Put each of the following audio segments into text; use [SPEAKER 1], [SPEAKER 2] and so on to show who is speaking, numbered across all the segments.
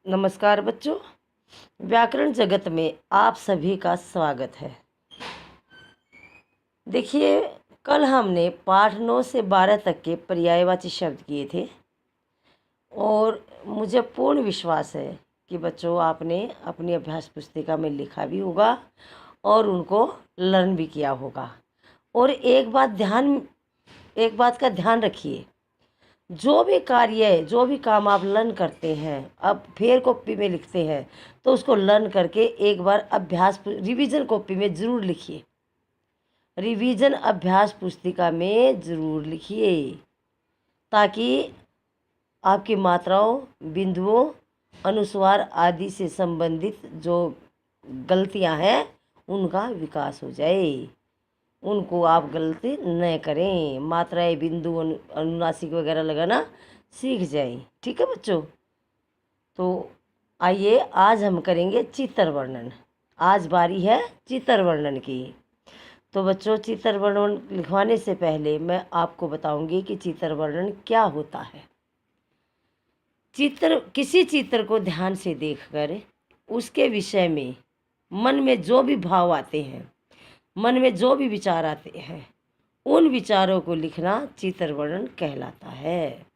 [SPEAKER 1] नमस्कार बच्चों, व्याकरण जगत में आप सभी का स्वागत है। देखिए, कल हमने पाठ 9 से 12 तक के पर्यायवाची शब्द किए थे और मुझे पूर्ण विश्वास है कि बच्चों आपने अपनी अभ्यास पुस्तिका में लिखा भी होगा और उनको लर्न भी किया होगा। और एक बात का ध्यान रखिए, जो भी कार्य जो भी काम आप लर्न करते हैं, अब फिर कॉपी में लिखते हैं तो उसको लर्न करके एक बार अभ्यास रिवीजन कॉपी में ज़रूर लिखिए, रिवीजन अभ्यास पुस्तिका में ज़रूर लिखिए, ताकि आपकी मात्राओं, बिंदुओं, अनुस्वार आदि से संबंधित जो गलतियां हैं उनका विकास हो जाए, उनको आप गलती न करें, मात्राएं, बिंदु, अनुनासिक वगैरह लगाना सीख जाएं। ठीक है बच्चों, तो आइए आज हम करेंगे चित्र वर्णन। आज बारी है चित्र वर्णन की। तो बच्चों, चित्र वर्णन लिखवाने से पहले मैं आपको बताऊंगी कि चित्र वर्णन क्या होता है। किसी चित्र को ध्यान से देखकर उसके विषय में मन में जो भी भाव आते हैं, मन में जो भी विचार आते हैं, उन विचारों को लिखना चित्र वर्णन कहलाता है।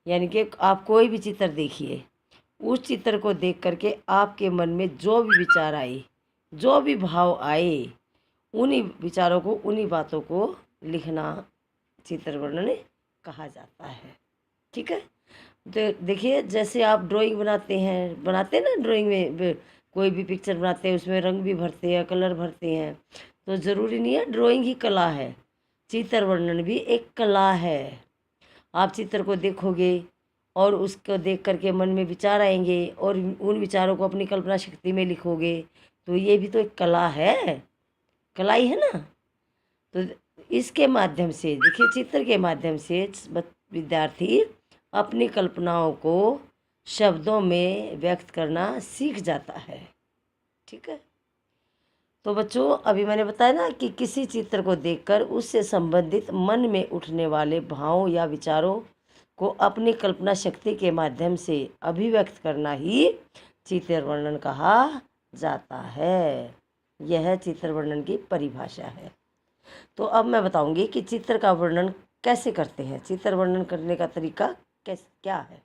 [SPEAKER 1] यानी कि आप कोई भी चित्र देखिए, उस चित्र को देख करके आपके मन में जो भी विचार आए, जो भी भाव आए, उन्हीं विचारों को, उन्हीं बातों को लिखना चित्र वर्णन कहा जाता है। ठीक है, तो देखिए, जैसे आप ड्राइंग बनाते हैं ना, ड्राइंग में कोई भी पिक्चर बनाते हैं, उसमें रंग भी भरते हैं, कलर भरते हैं, तो ज़रूरी नहीं है ड्राइंग ही कला है, चित्र वर्णन भी एक कला है। आप चित्र को देखोगे और उसको देख करके मन में विचार आएंगे और उन विचारों को अपनी कल्पना शक्ति में लिखोगे, तो ये भी तो एक कला है, कला ही है ना। तो इसके माध्यम से, देखिए, चित्र के माध्यम से विद्यार्थी अपनी कल्पनाओं को शब्दों में व्यक्त करना सीख जाता है। ठीक है, तो बच्चों, अभी मैंने बताया ना कि किसी चित्र को देखकर उससे संबंधित मन में उठने वाले भावों या विचारों को अपनी कल्पना शक्ति के माध्यम से अभिव्यक्त करना ही चित्र वर्णन कहा जाता है। यह चित्र वर्णन की परिभाषा है। तो अब मैं बताऊंगी कि चित्र का वर्णन कैसे करते हैं, चित्र वर्णन करने का तरीका क्या है।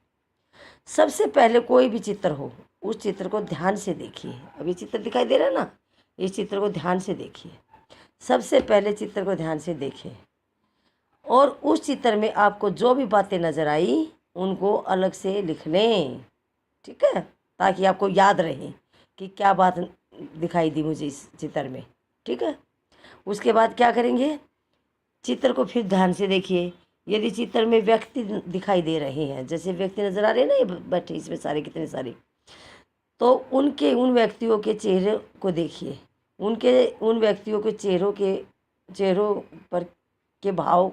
[SPEAKER 1] सबसे पहले कोई भी चित्र हो, उस चित्र को ध्यान से देखिए। अब ये चित्र दिखाई दे रहा है ना, इस चित्र को ध्यान से देखिए। सबसे पहले चित्र को ध्यान से देखें और उस चित्र में आपको जो भी बातें नज़र आई उनको अलग से लिख लें। ठीक है, ताकि आपको याद रहे कि क्या बात दिखाई दी मुझे इस चित्र में। ठीक है, उसके बाद क्या करेंगे, चित्र को फिर ध्यान से देखिए। यदि चित्र में व्यक्ति दिखाई दे रहे हैं, जैसे व्यक्ति नज़र आ रहे हैं ना, ये बैठे इसमें सारे, कितने सारे, तो उन व्यक्तियों के चेहरे को देखिए, उन व्यक्तियों के चेहरों पर के भाव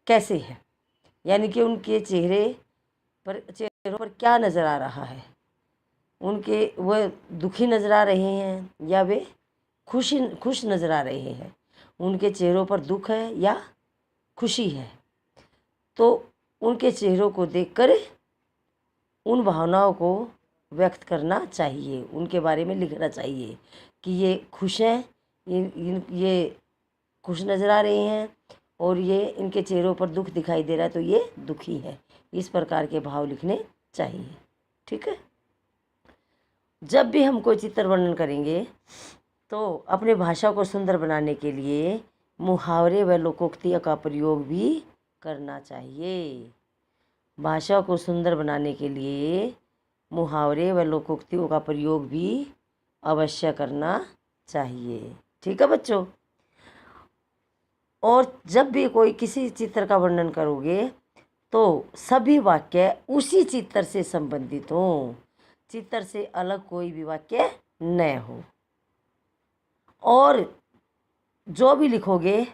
[SPEAKER 1] कैसे हैं, यानी कि उनके चेहरों पर क्या नज़र आ रहा है, वह दुखी नज़र आ रहे हैं या वे खुश नज़र आ रहे हैं, उनके चेहरों पर दुख है या खुशी है, तो उनके चेहरों को देखकर उन भावनाओं को व्यक्त करना चाहिए, उनके बारे में लिखना चाहिए कि ये खुश हैं, ये खुश नज़र आ रहे हैं, और ये इनके चेहरों पर दुख दिखाई दे रहा है तो ये दुखी है। इस प्रकार के भाव लिखने चाहिए। ठीक है, जब भी हम कोई चित्र वर्णन करेंगे तो अपने भाषा को सुंदर बनाने के लिए मुहावरे व लोकोक्तियों का प्रयोग भी करना चाहिए। भाषा को सुंदर बनाने के लिए मुहावरे व लोकोक्तियों का प्रयोग भी अवश्य करना चाहिए। ठीक है बच्चों, और जब भी कोई किसी चित्र का वर्णन करोगे तो सभी वाक्य उसी चित्र से संबंधित हों, चित्र से अलग कोई भी वाक्य न हो, और जो भी लिखोगे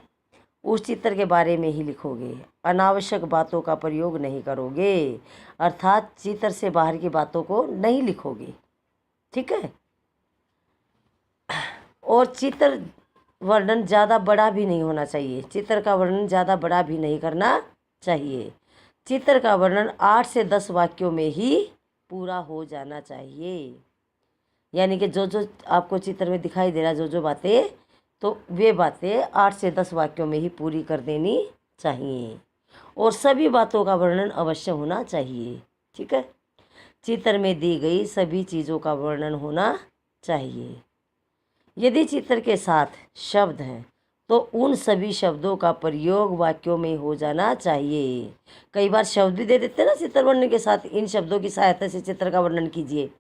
[SPEAKER 1] उस चित्र के बारे में ही लिखोगे, अनावश्यक बातों का प्रयोग नहीं करोगे, अर्थात चित्र से बाहर की बातों को नहीं लिखोगे। ठीक है, और चित्र वर्णन ज़्यादा बड़ा भी नहीं होना चाहिए, चित्र का वर्णन ज़्यादा बड़ा भी नहीं करना चाहिए। चित्र का वर्णन 8 से 10 वाक्यों में ही पूरा हो जाना चाहिए। यानी कि जो जो आपको चित्र में दिखाई दे रहा है, जो जो बातें, तो वे बातें 8 से 10 वाक्यों में ही पूरी कर देनी चाहिए और सभी बातों का वर्णन अवश्य होना चाहिए। ठीक है, चित्र में दी गई सभी चीज़ों का वर्णन होना चाहिए। यदि चित्र के साथ शब्द हैं तो उन सभी शब्दों का प्रयोग वाक्यों में हो जाना चाहिए। कई बार शब्द भी दे देते हैं ना चित्र वर्णन के साथ, इन शब्दों की सहायता से चित्र का वर्णन कीजिए,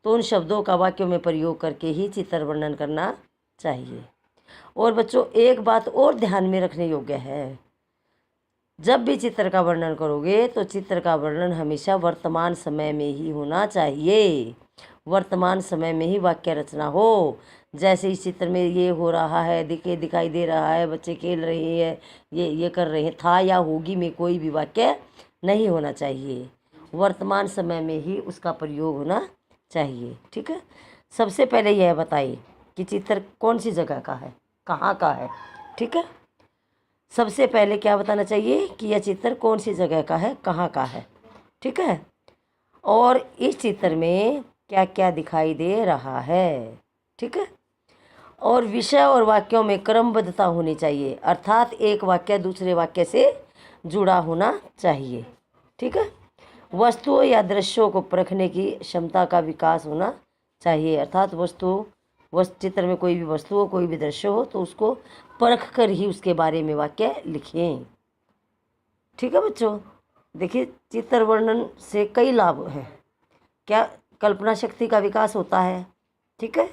[SPEAKER 1] तो उन शब्दों का वाक्यों में प्रयोग करके ही चित्र वर्णन करना चाहिए। और बच्चों, एक बात और ध्यान में रखने योग्य है, जब भी चित्र का वर्णन करोगे तो चित्र का वर्णन हमेशा वर्तमान समय में ही होना चाहिए। वर्तमान समय में ही वाक्य रचना हो। जैसे इस चित्र में ये हो रहा है, दिखाई दे रहा है, बच्चे खेल रहे हैं, ये कर रहे हैं, था या होगी में कोई भी वाक्य नहीं होना चाहिए। वर्तमान समय में ही उसका प्रयोग होना चाहिए। ठीक है, सबसे पहले यह बताइए कि चित्र कौन सी जगह का है, कहाँ का है। ठीक है, सबसे पहले क्या बताना चाहिए कि यह चित्र कौन सी जगह का है, कहाँ का है। ठीक है, और इस चित्र में क्या क्या दिखाई दे रहा है। ठीक है, और विषय और वाक्यों में क्रमबद्धता होनी चाहिए, अर्थात एक वाक्य दूसरे वाक्य से जुड़ा होना चाहिए। ठीक है, वस्तुओं या दृश्यों को परखने की क्षमता का विकास होना चाहिए, अर्थात चित्र में कोई भी वस्तु हो, कोई भी दृश्य हो, तो उसको परख कर ही उसके बारे में वाक्य लिखें। ठीक है बच्चों, देखिए चित्र वर्णन से कई लाभ हैं। क्या, कल्पना शक्ति का विकास होता है। ठीक है,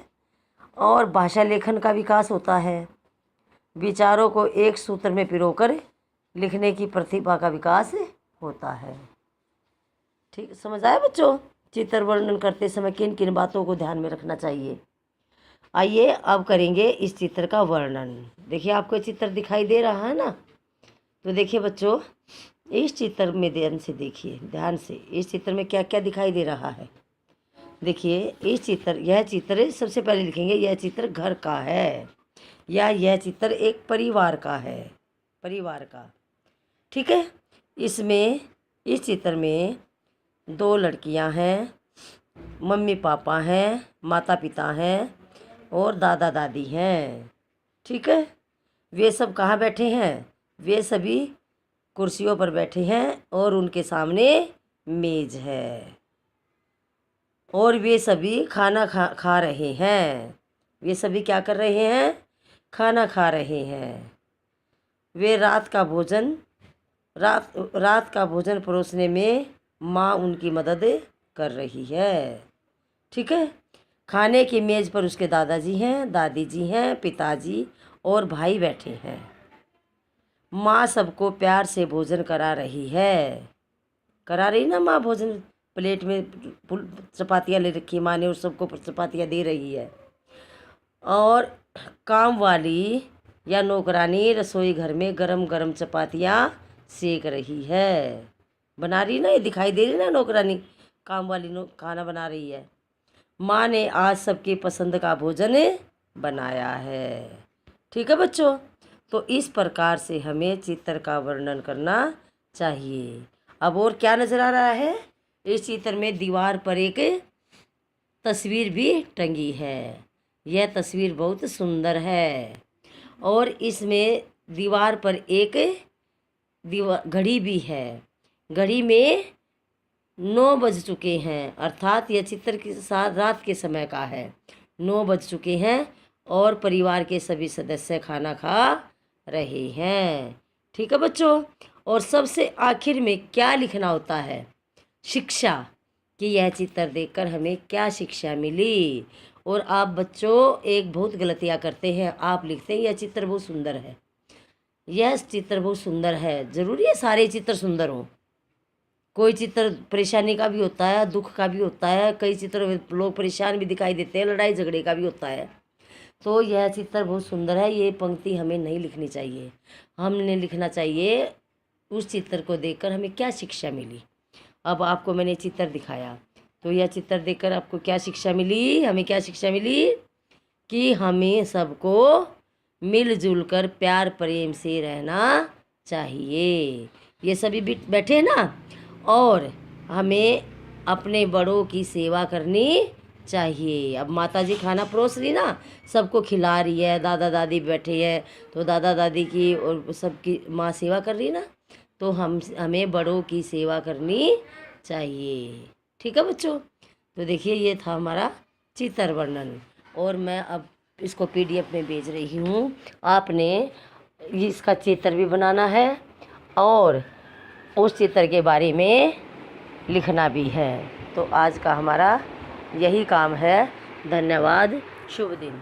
[SPEAKER 1] और भाषा लेखन का विकास होता है। विचारों को एक सूत्र में पिरोकर लिखने की प्रतिभा का विकास होता है। ठीक, समझ आया बच्चों, चित्र वर्णन करते समय किन किन बातों को ध्यान में रखना चाहिए। आइए अब करेंगे इस चित्र का वर्णन। देखिए आपको चित्र दिखाई दे रहा है ना, तो देखिए बच्चों, इस चित्र में ध्यान से देखिए, ध्यान से इस चित्र में क्या क्या दिखाई दे रहा है। देखिए यह चित्र सबसे पहले लिखेंगे, यह चित्र घर का है या यह चित्र एक परिवार का है, परिवार का। ठीक है, इस चित्र में 2 लड़कियां हैं, मम्मी पापा हैं, माता पिता हैं और दादा दादी हैं। ठीक है, वे सब कहाँ बैठे हैं, वे सभी कुर्सियों पर बैठे हैं और उनके सामने मेज है और वे सभी खाना खा रहे हैं। वे सभी क्या कर रहे हैं, खाना खा रहे हैं। वे रात का भोजन परोसने में माँ उनकी मदद कर रही है। ठीक है, खाने की मेज़ पर उसके दादाजी हैं, दादी जी हैं, पिताजी और भाई बैठे हैं। माँ सबको प्यार से भोजन करा रही है, करा रही ना माँ भोजन, प्लेट में चपातियाँ ले रखी माँ ने और सबको चपातियाँ दे रही है। और काम वाली या नौकरानी रसोई घर में गरम गरम चपातियाँ सेक रही है, बना रही ना, ये दिखाई दे रही ना, नौकरानी काम वाली खाना बना रही है। माँ ने आज सबके पसंद का भोजन बनाया है। ठीक है बच्चों, तो इस प्रकार से हमें चित्र का वर्णन करना चाहिए। अब और क्या नज़र आ रहा है, इस चित्र में दीवार पर एक तस्वीर भी टंगी है। यह तस्वीर बहुत सुंदर है और इसमें दीवार पर एक घड़ी भी है। घड़ी में 9 बज चुके हैं, अर्थात यह चित्र के साथ रात के समय का है। 9 बज चुके हैं और परिवार के सभी सदस्य खाना खा रहे हैं। ठीक है बच्चों, और सबसे आखिर में क्या लिखना होता है, शिक्षा, कि यह चित्र देखकर हमें क्या शिक्षा मिली। और आप बच्चों एक बहुत गलतियाँ करते हैं, आप लिखते हैं यह चित्र बहुत सुंदर है, यह चित्र बहुत सुंदर है। ज़रूरी है सारे चित्र सुंदर हों, कोई चित्र परेशानी का भी होता है, दुख का भी होता है, कई चित्र लोग परेशान भी दिखाई देते हैं, लड़ाई झगड़े का भी होता है। तो यह चित्र बहुत सुंदर है, ये पंक्ति हमें नहीं लिखनी चाहिए। हमने लिखना चाहिए उस चित्र को देखकर हमें क्या शिक्षा मिली। अब आपको मैंने चित्र दिखाया, तो यह चित्र देखकर आपको क्या शिक्षा मिली, हमें क्या शिक्षा मिली कि हमें सबको मिलजुल कर प्यार प्रेम से रहना चाहिए। ये सभी बैठे हैं ना, और हमें अपने बड़ों की सेवा करनी चाहिए। अब माता जी खाना परोस रही ना, सबको खिला रही है, दादा दादी बैठे हैं तो दादा दादी की और सबकी माँ सेवा कर रही है ना, तो हमें बड़ों की सेवा करनी चाहिए। ठीक है बच्चों, तो देखिए ये था हमारा चित्र वर्णन, और मैं अब इसको PDF में भेज रही हूँ। आपने इसका चित्र भी बनाना है और उस चित्र के बारे में लिखना भी है। तो आज का हमारा यही काम है। धन्यवाद। शुभ दिन।